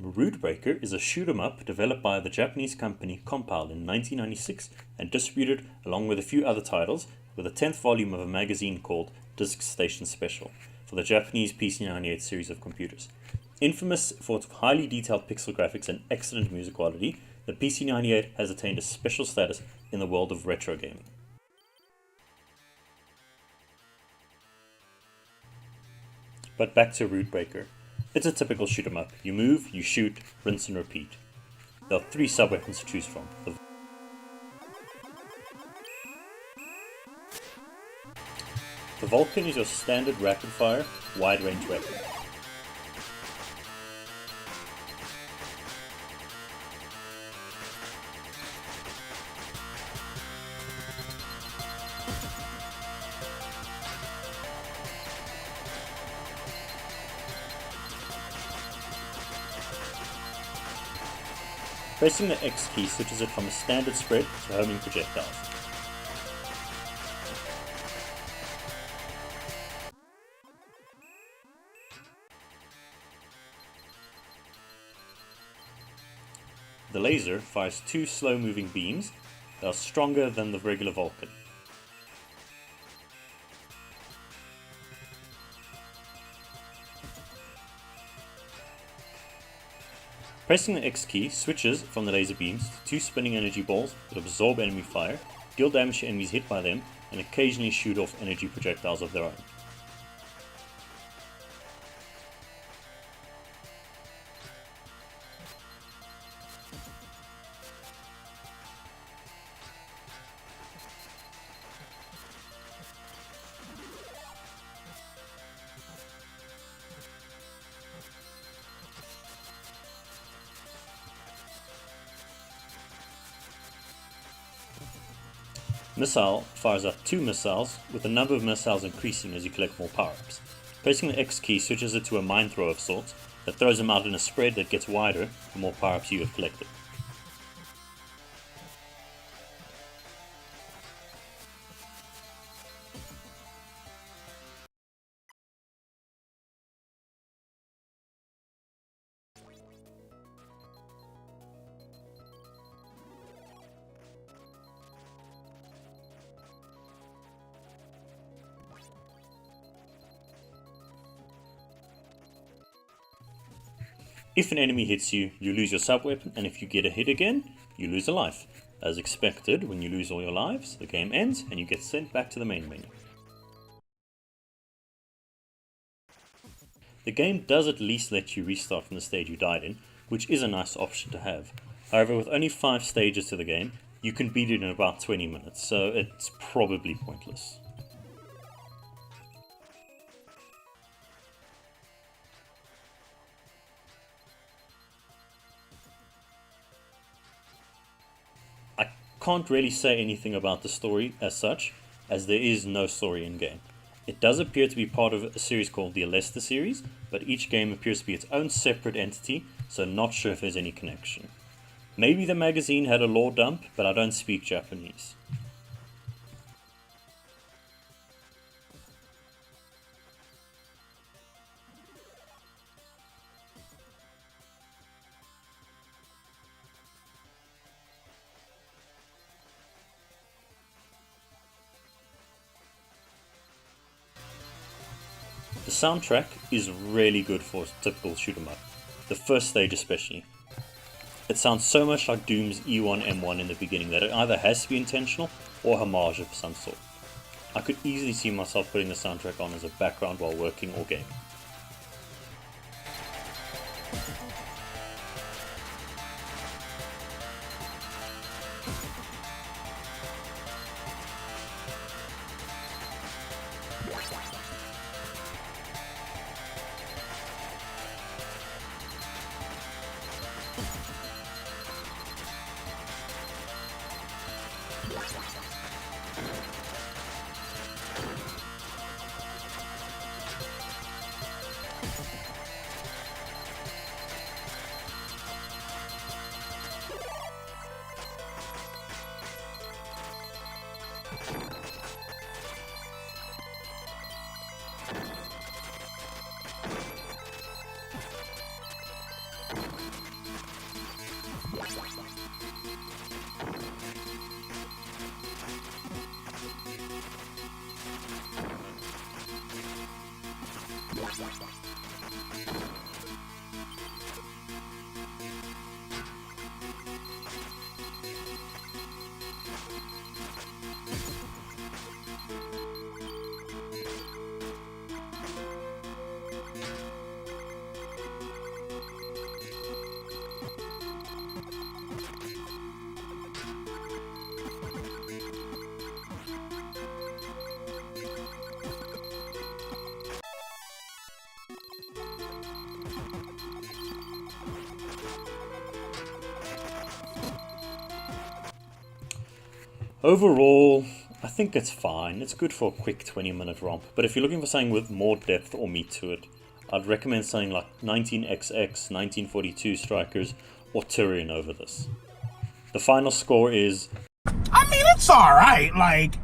Rootbreaker is a shoot-'em-up developed by the Japanese company Compile in 1996 and distributed along with a few other titles with a 10th volume of a magazine called Disk Station Special for the Japanese PC-98 series of computers. Infamous for its highly detailed pixel graphics and excellent music quality, the PC-98 has attained a special status in the world of retro gaming. But back to Rootbreaker. It's a typical shoot 'em up. You move, you shoot, rinse and repeat. There are 3 sub-weapons to choose from. The Vulcan is your standard rapid-fire, wide-range weapon. Pressing the X key switches it from a standard spread to homing projectiles. The laser fires 2 slow-moving beams that are stronger than the regular Vulcan. Pressing the X key switches from the laser beams to 2 spinning energy balls that absorb enemy fire, deal damage to enemies hit by them, and occasionally shoot off energy projectiles of their own. Missile fires up 2 missiles, with the number of missiles increasing as you collect more power-ups. Pressing the X key switches it to a mine throw of sorts that throws them out in a spread that gets wider the more power-ups you have collected. If an enemy hits you, you lose your sub-weapon, and if you get a hit again, you lose a life. As expected, when you lose all your lives, the game ends and you get sent back to the main menu. The game does at least let you restart from the stage you died in, which is a nice option to have. However, with only 5 stages to the game, you can beat it in about 20 minutes, so it's probably pointless. Can't really say anything about the story as such, as there is no story in game. It does appear to be part of a series called the Alesta series, but each game appears to be its own separate entity, so not sure if there's any connection. Maybe the magazine had a lore dump, but I don't speak Japanese. The soundtrack is really good for a typical shoot 'em up, the first stage especially. It sounds so much like Doom's E1M1 in the beginning that it either has to be intentional or homage of some sort. I could easily see myself putting the soundtrack on as a background while working or gaming. Overall, I think it's fine. It's good for a quick 20-minute romp, but if you're looking for something with more depth or meat to it, I'd recommend something like 19XX, 1942 Strikers, or Tyrion over this. The final score is... I mean, it's alright, like...